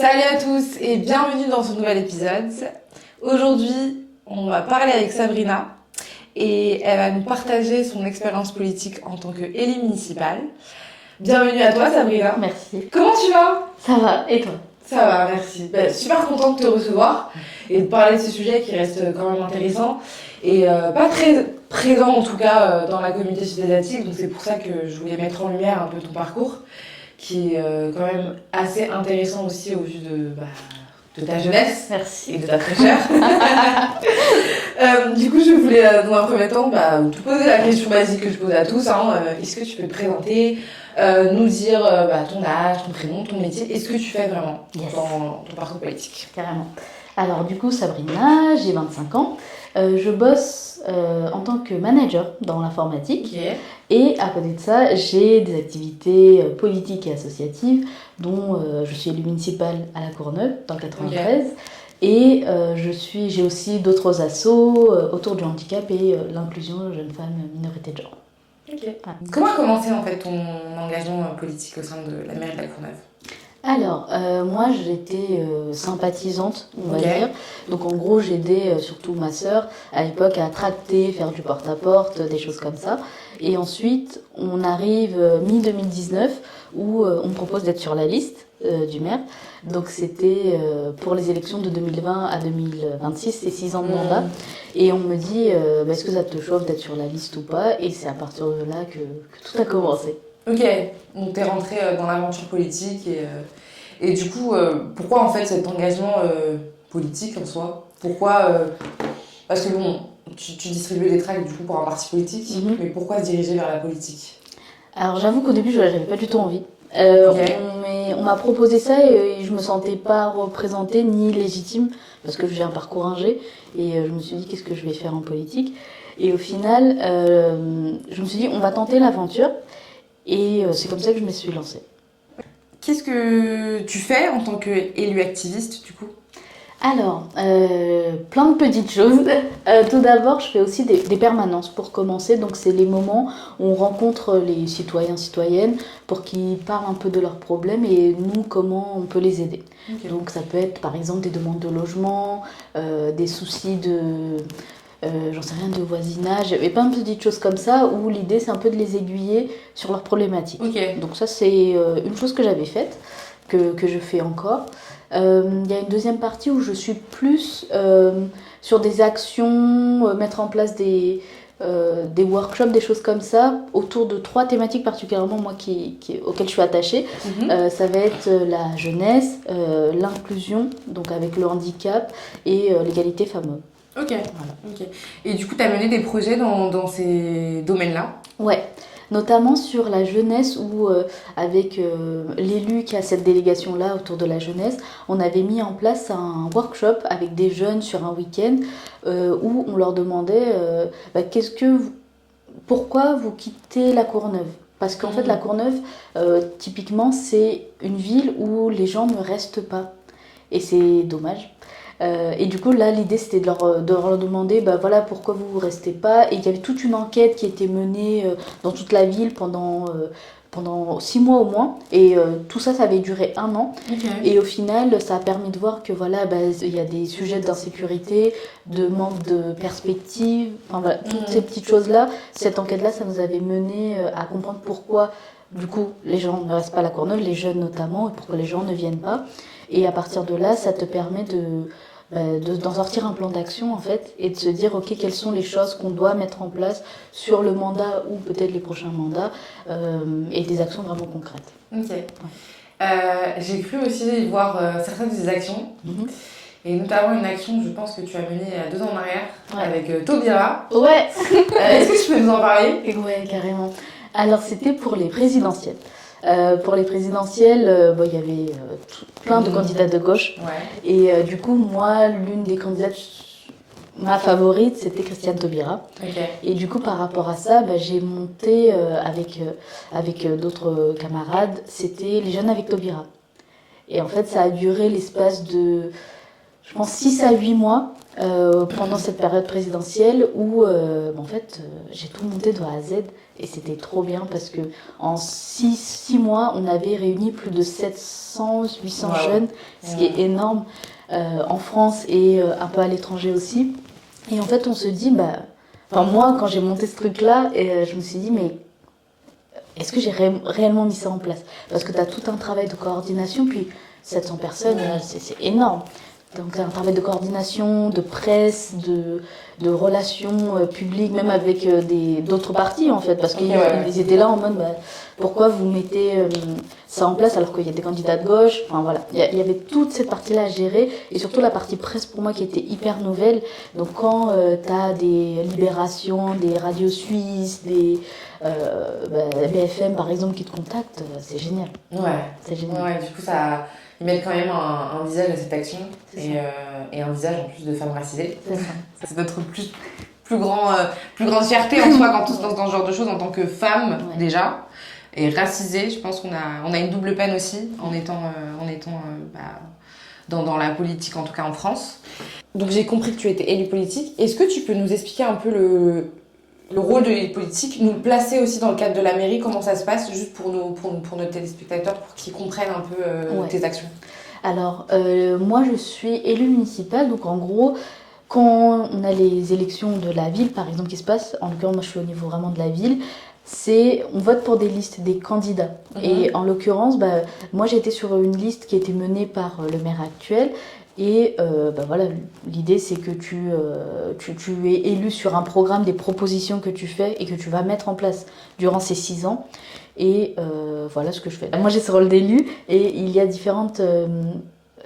Salut à tous et bienvenue dans ce nouvel épisode. Aujourd'hui, on va parler avec Sabrina et elle va nous partager son expérience politique en tant qu'élue municipale. Bienvenue à toi Sabrina. Merci. Comment tu vas? Ça va, et toi? Ça va, merci. Super contente de te recevoir et de parler de ce sujet qui reste quand même intéressant et pas très présent en tout cas dans la communauté sud-asiatique. Donc c'est pour ça que je voulais mettre en lumière un peu ton parcours, qui est quand même assez intéressant aussi au vu de ta jeunesse. Merci. Et de ta fraîcheur. Du coup, je voulais dans un premier temps te poser la question basique que je pose à tous. Est-ce que tu peux te présenter, nous dire ton âge, ton prénom, ton métier, et ce que tu fais vraiment dans ton parcours politique? Carrément. Alors du coup, Sabrina, j'ai 25 ans. Je bosse en tant que manager dans l'informatique. Okay. Et à côté de ça, j'ai des activités politiques et associatives, dont je suis élue municipale à la Courneuve, dans le 93. Okay. Et j'ai aussi d'autres assos autour du handicap et l'inclusion de jeunes femmes minorités de genre. Okay. Voilà. Comment a commencé en fait ton engagement politique au sein de la mairie de la Courneuve? Alors, moi j'étais sympathisante, on va dire. Donc en gros, j'aidais surtout ma sœur à l'époque à tracter, faire du porte-à-porte, des choses comme ça. Et ensuite, on arrive mi-2019 où on me propose d'être sur la liste du maire. Donc c'était pour les élections de 2020 à 2026, c'est 6 ans de mandat. Et on me dit, est-ce que ça te chauffe d'être sur la liste ou pas? Et c'est à partir de là que tout a commencé. Ok, donc t'es rentrée dans l'aventure politique et du coup, pourquoi en fait cet engagement politique en soi? Pourquoi parce que bon, tu distribuais des tracts du coup pour un parti politique, mais pourquoi se diriger vers la politique? Alors j'avoue qu'au début, j'avais pas du tout envie. On m'a proposé ça et je me sentais pas représentée ni légitime parce que j'ai un parcours ingé et je me suis dit qu'est-ce que je vais faire en politique. Et au final, je me suis dit on va tenter l'aventure. Et c'est comme ça que je me suis lancée. Qu'est-ce que tu fais en tant qu'élue activiste, du coup? Alors, plein de petites choses. Tout d'abord, je fais aussi des permanences pour commencer. Donc, c'est les moments où on rencontre les citoyens, citoyennes pour qu'ils parlent un peu de leurs problèmes et nous, comment on peut les aider. Okay. Donc, ça peut être, par exemple, des demandes de logement, des soucis j'en sais rien, de voisinage, et plein de petites choses comme ça où l'idée c'est un peu de les aiguiller sur leurs problématiques. Okay. Donc ça c'est une chose que j'avais faite, que je fais encore. Y a une deuxième partie où je suis plus sur des actions, mettre en place des workshops, des choses comme ça, autour de 3 thématiques particulièrement moi auxquelles je suis attachée. Ça va être la jeunesse, l'inclusion, donc avec le handicap, et l'égalité femmes-hommes. Ok, voilà. Okay. Et du coup, tu as mené des projets dans ces domaines-là? Ouais, notamment sur la jeunesse où, avec l'élu qui a cette délégation-là autour de la jeunesse, on avait mis en place un workshop avec des jeunes sur un week-end où on leur demandait pourquoi vous quittez la Courneuve? Parce qu'en fait, la Courneuve, typiquement, c'est une ville où les gens ne restent pas. Et c'est dommage. Et du coup là l'idée c'était de leur demander voilà pourquoi vous restez pas, et il y avait toute une enquête qui était menée dans toute la ville pendant 6 mois au moins, et tout ça avait duré 1 an. Okay. Et au final ça a permis de voir que voilà il y a des sujets d'insécurité, de manque de perspective, enfin voilà, toutes ces petites choses là. Cette enquête là ça nous avait mené à comprendre pourquoi du coup les gens ne restent pas à la Courneuve, les jeunes notamment, et pourquoi les gens ne viennent pas. Et à partir de là ça te permet d'en sortir un plan d'action en fait, et de se dire ok, quelles sont les choses qu'on doit mettre en place sur le mandat ou peut-être les prochains mandats, et des actions vraiment concrètes. Ok. Ouais. J'ai cru aussi voir certaines de ces actions, et notamment une action, je pense que tu as menée 2 ans en arrière, avec Taubira. Ouais. Est-ce que tu peux nous en parler? Ouais, carrément. Alors c'était pour les présidentielles. Pour les présidentielles, il y avait plein de candidats de gauche. Ouais. Et du coup, moi, l'une des candidates, ma favorite, c'était Christiane Taubira. Okay. Et du coup, par rapport à ça, j'ai monté avec d'autres camarades, c'était les jeunes avec Taubira. Et en fait, ça a duré l'espace de, je pense, 6 à 8 mois pendant cette période présidentielle où, en fait, j'ai tout monté de A à Z et c'était trop bien parce que en 6 mois, on avait réuni plus de 700, 800 jeunes, ce qui est énorme en France et un peu à l'étranger aussi. Et en fait, on se dit, moi, quand j'ai monté ce truc-là, je me suis dit, mais est-ce que j'ai réellement mis ça en place? Parce que tu as tout un travail de coordination, puis 700 personnes, c'est énorme. Donc c'est un travail de coordination, de presse, de relations publiques, même avec d'autres partis en fait, parce qu'ils étaient là en mode pourquoi vous mettez ça en place alors qu'il y a des candidats de gauche, enfin voilà. Il y avait toute cette partie-là à gérer et surtout la partie presse pour moi qui était hyper nouvelle. Donc quand tu as des Libérations, des radios suisses, des BFM par exemple qui te contactent, c'est génial. Ouais. C'est génial. Ouais, du coup ça... Ils mettent quand même un visage à cette action et un visage en plus de femmes racisées. C'est notre plus grande fierté en soi quand on se lance dans ce genre de choses en tant que femme déjà. Et racisée, je pense qu'on a une double peine aussi en étant dans la politique, en tout cas en France. Donc j'ai compris que tu étais élue politique. Est-ce que tu peux nous expliquer un peu le rôle de l'élite politique, nous le placer aussi dans le cadre de la mairie, comment ça se passe, juste pour nos téléspectateurs, pour qu'ils comprennent un peu tes actions? Alors, moi je suis élue municipale, donc en gros, quand on a les élections de la ville, par exemple, qui se passent, en l'occurrence moi je suis au niveau vraiment de la ville, on vote pour des listes, des candidats. Et en l'occurrence, moi j'étais sur une liste qui était menée par le maire actuel. Et voilà, l'idée c'est que tu es élu sur un programme, des propositions que tu fais et que tu vas mettre en place durant ces 6 ans. Et voilà ce que je fais. Moi j'ai ce rôle d'élu et il y a différentes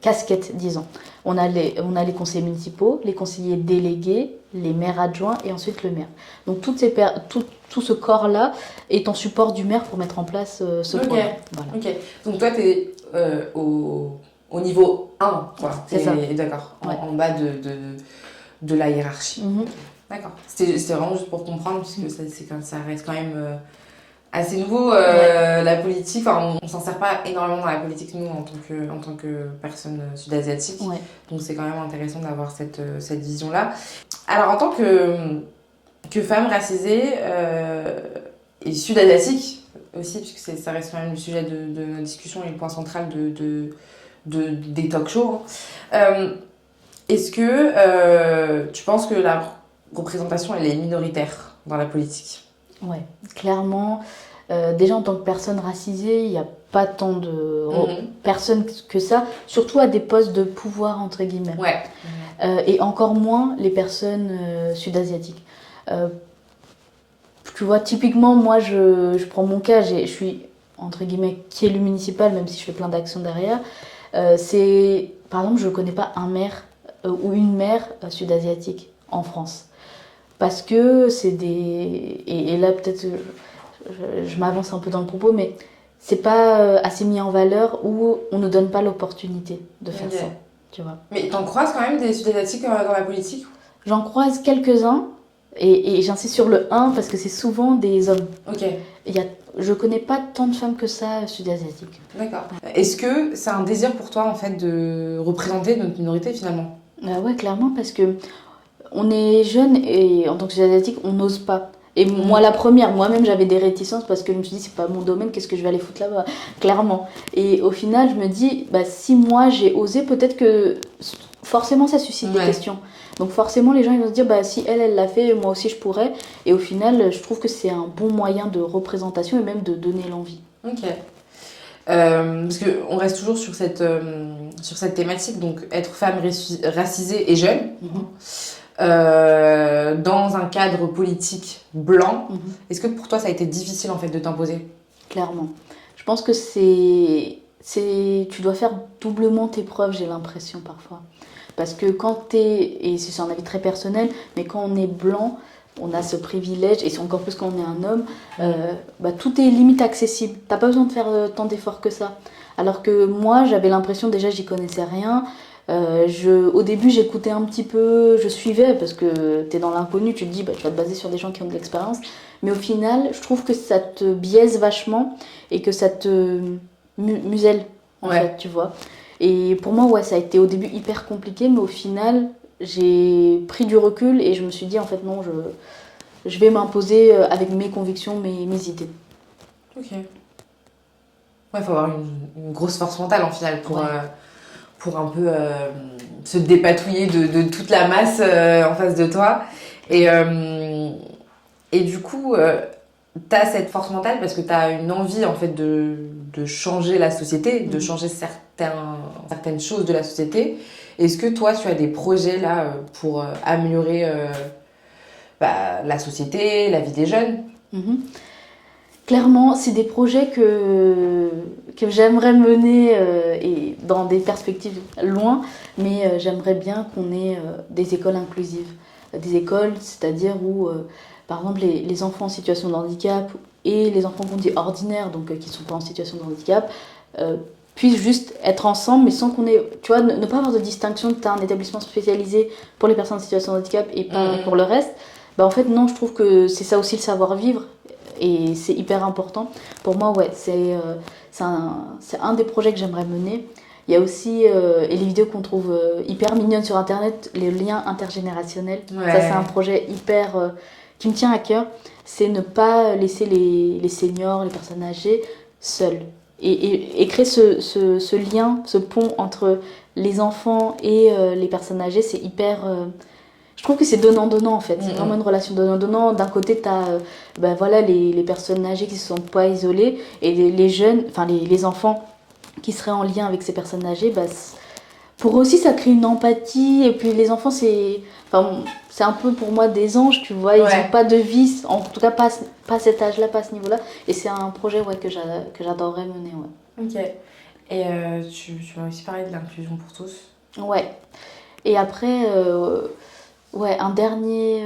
casquettes, disons. On a les conseillers municipaux, les conseillers délégués, les maires adjoints et ensuite le maire. Donc tout ce corps-là est en support du maire pour mettre en place ce programme. Voilà. Ok, donc toi tu es au niveau 1, quoi. C'est ça. D'accord, en bas de la hiérarchie. D'accord. C'était vraiment juste pour comprendre, puisque ça reste quand même assez nouveau, la politique. Enfin, on s'en sert pas énormément dans la politique, nous, en tant que personnes sud-asiatiques. Ouais. Donc c'est quand même intéressant d'avoir cette vision-là. Alors, en tant que femme racisée et sud-asiatique aussi, puisque ça reste quand même le sujet de notre discussion et le point central des talk shows. Est-ce que tu penses que la représentation elle est minoritaire dans la politique? Ouais, clairement. Déjà en tant que personne racisée, il n'y a pas tant de personnes que ça, surtout à des postes de pouvoir entre guillemets. Ouais. Et encore moins les personnes sud-asiatiques. Tu vois, typiquement, moi je prends mon cas, je suis entre guillemets élue municipale, même si je fais plein d'actions derrière. Par exemple, je ne connais pas un maire ou une maire sud-asiatique en France. Parce que c'est des... Et là, peut-être, je m'avance un peu dans le propos, mais c'est pas assez mis en valeur ou on ne donne pas l'opportunité de faire ça. Tu vois. Mais t'en croises quand même des sud-asiatiques dans la politique? J'en croise quelques-uns, et j'insiste sur le 1 parce que c'est souvent des hommes. Ok. Je connais pas tant de femmes que ça sud-asiatiques. D'accord. Est-ce que c'est un désir pour toi en fait de représenter notre minorité finalement? Ouais, clairement, parce que on est jeune et en tant que sud-asiatique, on n'ose pas. Et moi, la première, moi-même, j'avais des réticences parce que je me suis dit, c'est pas mon domaine, qu'est-ce que je vais aller foutre là-bas? Clairement. Et au final, je me dis, si moi j'ai osé, peut-être que forcément ça suscite des questions. Donc forcément, les gens ils vont se dire, si elle l'a fait, moi aussi je pourrais. Et au final, je trouve que c'est un bon moyen de représentation et même de donner l'envie. Ok. Parce qu'on reste toujours sur cette thématique, donc être femme racisée et jeune. Dans un cadre politique blanc, est-ce que pour toi ça a été difficile en fait de t'imposer? Clairement. Je pense que tu dois faire doublement tes preuves, j'ai l'impression parfois. Parce que quand et c'est un avis très personnel, mais quand on est blanc, on a ce privilège, et c'est encore plus quand on est un homme, tout est limite accessible. T'as pas besoin de faire tant d'efforts que ça. Alors que moi, j'avais l'impression, déjà j'y connaissais rien. Au début j'écoutais un petit peu, je suivais parce que t'es dans l'inconnu, tu te dis tu vas te baser sur des gens qui ont de l'expérience, mais au final je trouve que ça te biaise vachement et que ça te muselle en fait, tu vois. Et pour moi, ouais, ça a été au début hyper compliqué, mais au final, j'ai pris du recul et je me suis dit, en fait, non, je vais m'imposer avec mes convictions, mes idées. Ok. Ouais, il faut avoir une grosse force mentale en final pour un peu se dépatouiller de toute la masse en face de toi. Et du coup, t'as cette force mentale parce que t'as une envie en fait de changer la société, de changer certaines choses de la société. Est-ce que toi, tu as des projets là pour améliorer la société, la vie des jeunes? Mhm. Clairement, c'est des projets que j'aimerais mener et dans des perspectives loin, mais j'aimerais bien qu'on ait des écoles inclusives. Des écoles, c'est-à-dire où, par exemple, les enfants en situation de handicap et les enfants qu'on dit ordinaires, donc qui ne sont pas en situation de handicap, puissent juste être ensemble, mais sans qu'on ait, tu vois, ne pas avoir de distinction, que tu as un établissement spécialisé pour les personnes en situation de handicap et pas pour le reste. Bah, en fait, non, je trouve que c'est ça aussi le savoir-vivre. Et c'est hyper important. Pour moi, ouais, c'est un des projets que j'aimerais mener. Il y a aussi, et les vidéos qu'on trouve hyper mignonnes sur Internet, les liens intergénérationnels. Ouais. Ça, c'est un projet hyper qui me tient à cœur. C'est ne pas laisser les seniors, les personnes âgées seules. Et créer ce lien, ce pont entre les enfants et les personnes âgées, c'est hyper... je trouve que c'est donnant-donnant en fait. C'est vraiment une relation donnant-donnant. D'un côté, tu as voilà, les personnes âgées qui ne se sentent pas isolées et les jeunes, enfin les enfants qui seraient en lien avec ces personnes âgées. Pour eux aussi, ça crée une empathie. Et puis les enfants, c'est un peu pour moi des anges, tu vois. Ils n'ont pas de vice, en tout cas pas à cet âge-là, pas à ce niveau-là. Et c'est un projet que j'adorerais mener. Ouais. Ok. Et tu m'as aussi parlé de l'inclusion pour tous. Ouais. Et après... ouais, un dernier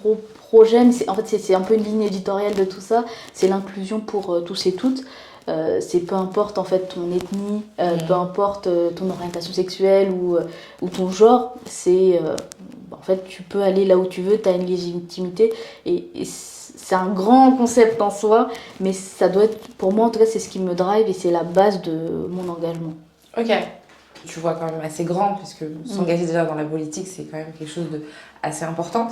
gros projet, mais en fait c'est un peu une ligne éditoriale de tout ça, c'est l'inclusion pour tous et toutes. C'est peu importe en fait ton ethnie, peu importe ton orientation sexuelle ou ton genre, c'est en fait tu peux aller là où tu veux, tu as une légitimité et c'est un grand concept en soi, mais ça doit être, pour moi en tout cas c'est ce qui me drive et c'est la base de mon engagement. Ok. Tu vois quand même assez grand, puisque s'engager déjà dans la politique, c'est quand même quelque chose d'assez important.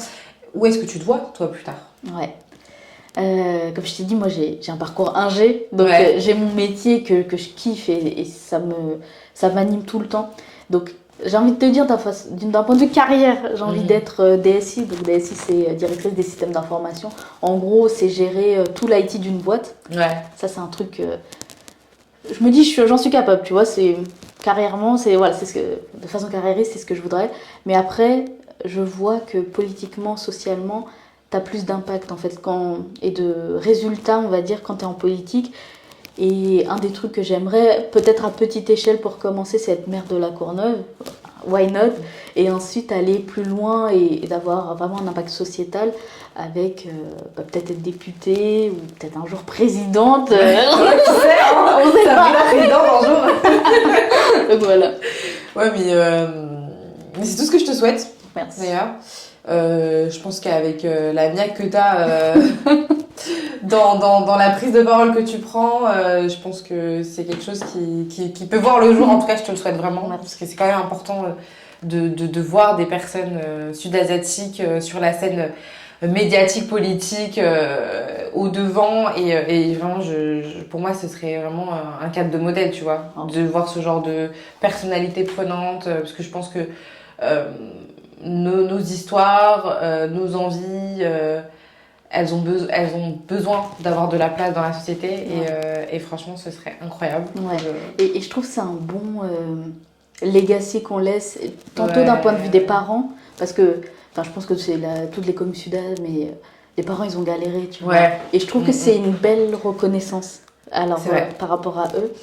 Où est-ce que tu te vois, toi, plus tard? Ouais. Comme je t'ai dit, moi j'ai un parcours ingé, donc j'ai mon métier que je kiffe et ça m'anime tout le temps. Donc j'ai envie de te dire, d'un point de vue carrière, j'ai envie d'être DSI. Donc DSI, c'est directrice des systèmes d'information. En gros, c'est gérer tout l'IT d'une boîte. Ouais. Ça, c'est un truc... je me dis, j'en suis capable, tu vois, c'est... Carrièrement, de façon carriériste, c'est ce que je voudrais. Mais après, je vois que politiquement, socialement, tu as plus d'impact en fait et de résultats, on va dire, quand tu es en politique. Et un des trucs que j'aimerais, peut-être à petite échelle pour commencer, c'est être maire de la Courneuve. Why not? Et ensuite aller plus loin et d'avoir vraiment un impact sociétal avec peut-être être députée ou peut-être un jour présidente. Tu sais, hein, on sait pas. Présidente un jour. Donc voilà. Ouais, mais c'est tout ce que je te souhaite. Merci. D'ailleurs. Je pense qu'avec la niaque que tu as dans la prise de parole que tu prends, je pense que c'est quelque chose qui peut voir le jour. En tout cas, je te le souhaite vraiment. Merci. Parce que c'est quand même important de voir des personnes sud-asiatiques sur la scène médiatique, politique, au devant. Et vraiment, pour moi, ce serait vraiment un cadre de modèle, tu vois. De voir ce genre de personnalité prenante. Parce que je pense que nos histoires, nos envies, elles ont besoin d'avoir de la place dans la société et franchement ce serait incroyable. Ouais. Et je trouve que c'est un bon legacy qu'on laisse, tantôt d'un point de vue des parents, parce que je pense que c'est toutes les communes sud-est, mais les parents ils ont galéré, tu vois. Et je trouve que c'est une belle reconnaissance par rapport à eux.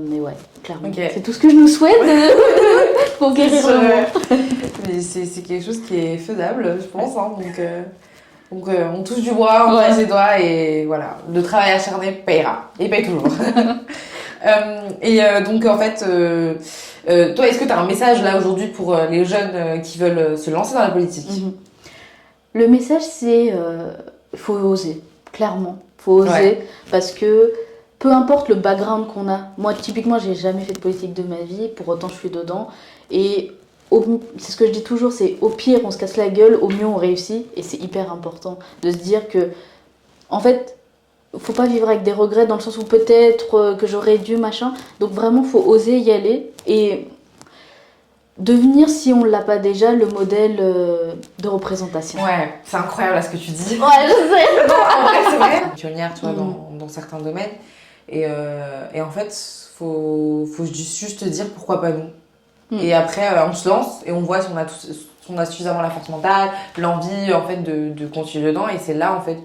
Mais ouais, clairement. C'est tout ce que je nous souhaite pour guérir le monde. Mais c'est quelque chose qui est faisable, je pense. Hein, donc on touche du bois, on croise les doigts et voilà, le travail acharné payera. Et paye toujours. Donc en fait, toi, est-ce que tu as un message là aujourd'hui pour les jeunes qui veulent se lancer dans la politique? Le message c'est faut oser, clairement. Faut oser parce que peu importe le background qu'on a. Moi, typiquement, j'ai jamais fait de politique de ma vie, pour autant je suis dedans. Et c'est ce que je dis toujours, c'est au pire on se casse la gueule, au mieux on réussit. Et c'est hyper important de se dire que, en fait, faut pas vivre avec des regrets dans le sens où peut-être que j'aurais dû, machin. Donc vraiment, faut oser y aller et devenir, si on l'a pas déjà, le modèle de représentation. Ouais, c'est incroyable là, ce que tu dis. Ouais, je sais. Non, en vrai, c'est vrai. Pionnière, tu vois, dans certains domaines. Et en fait, faut juste te dire pourquoi pas nous. Et après, on se lance et on voit si on a suffisamment la force mentale, l'envie en fait de continuer dedans. Et c'est là en fait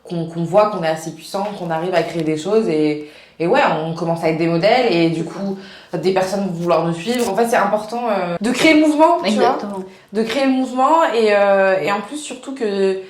qu'on voit qu'on est assez puissant, qu'on arrive à créer des choses. Et ouais, on commence à être des modèles et du coup, des personnes vont vouloir nous suivre. En fait, c'est important de créer le mouvement, tu vois. De créer le mouvement et en plus, surtout que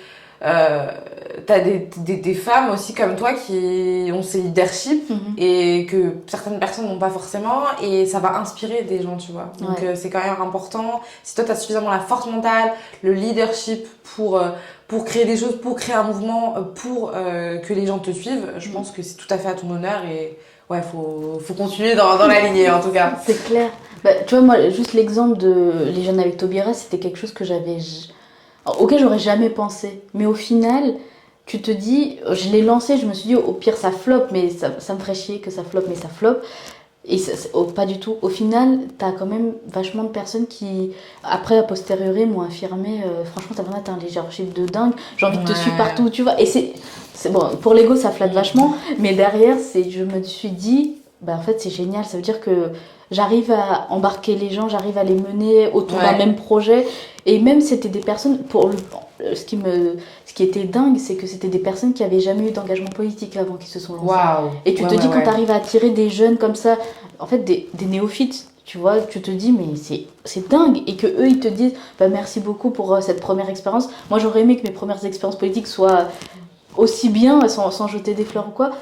t'as des femmes aussi comme toi qui ont ces leaderships et que certaines personnes n'ont pas forcément et ça va inspirer des gens, tu vois. Donc c'est quand même important. Si toi t'as suffisamment la force mentale, le leadership pour créer des choses, pour créer un mouvement, pour que les gens te suivent, je pense que c'est tout à fait à ton honneur et ouais, faut continuer dans la lignée en tout cas. C'est clair. Bah, tu vois, moi, juste l'exemple de Les Jeunes avec Taubira, c'était quelque chose que auquel j'aurais jamais pensé. Mais au final, tu te dis, je l'ai lancé, je me suis dit, au pire ça floppe, mais ça me ferait chier que ça floppe, mais ça floppe. Et pas du tout. Au final, t'as quand même vachement de personnes qui, après, a posteriori, m'ont affirmé, franchement, t'as un leadership de dingue, j'ai envie de te suivre partout, tu vois. Et c'est bon, pour l'ego, ça flatte vachement, mais derrière, je me suis dit, bah en fait, c'est génial, ça veut dire que j'arrive à embarquer les gens, j'arrive à les mener autour d'un même projet. Et même c'était des personnes, ce qui était dingue, c'est que c'était des personnes qui avaient jamais eu d'engagement politique avant, qui se sont lancées. Wow. Et tu te dis, quand tu arrives à attirer des jeunes comme ça, en fait des néophytes, tu vois, tu te dis, mais c'est dingue. Et que eux ils te disent, bah, merci beaucoup pour cette première expérience. Moi j'aurais aimé que mes premières expériences politiques soient aussi bien, sans jeter des fleurs ou quoi.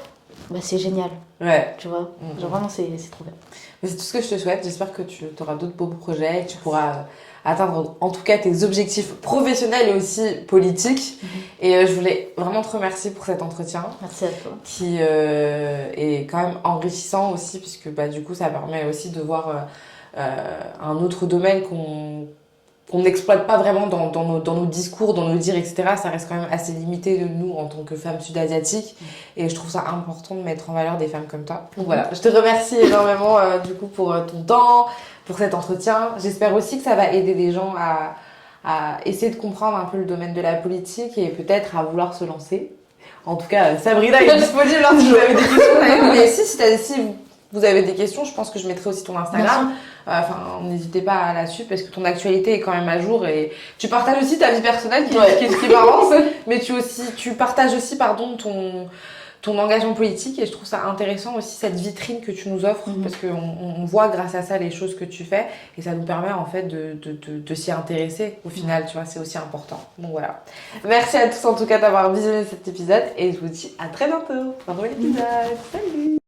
Bah, c'est génial. Ouais. Tu vois, genre vraiment c'est trop bien. Mais c'est tout ce que je te souhaite. J'espère que tu auras d'autres beaux projets et que tu pourras atteindre en tout cas tes objectifs professionnels et aussi politiques. Et je voulais vraiment te remercier pour cet entretien. Merci à toi. Qui est quand même enrichissant aussi, puisque bah, du coup ça permet aussi de voir un autre domaine qu'on n'exploite pas vraiment dans nos discours, dans nos dires, etc. Ça reste quand même assez limité de nous en tant que femmes sud-asiatiques. Et je trouve ça important de mettre en valeur des femmes comme toi. Donc voilà, je te remercie énormément du coup pour ton temps, pour cet entretien. J'espère aussi que ça va aider des gens à essayer de comprendre un peu le domaine de la politique et peut-être à vouloir se lancer. En tout cas, Sabrina est disponible si vous avez des questions. Mais si vous avez des questions, je pense que je mettrai aussi ton Instagram. Enfin, n'hésitez pas là-dessus parce que ton actualité est quand même à jour et tu partages aussi ta vie personnelle qui est marrant, mais tu partages aussi ton engagement politique et je trouve ça intéressant aussi cette vitrine que tu nous offres parce qu'on voit grâce à ça les choses que tu fais et ça nous permet en fait de s'y intéresser au final, tu vois, c'est aussi important. Donc voilà. Merci à tous en tout cas d'avoir visionné cet épisode et je vous dis à très bientôt pour un nouvel épisode. Salut!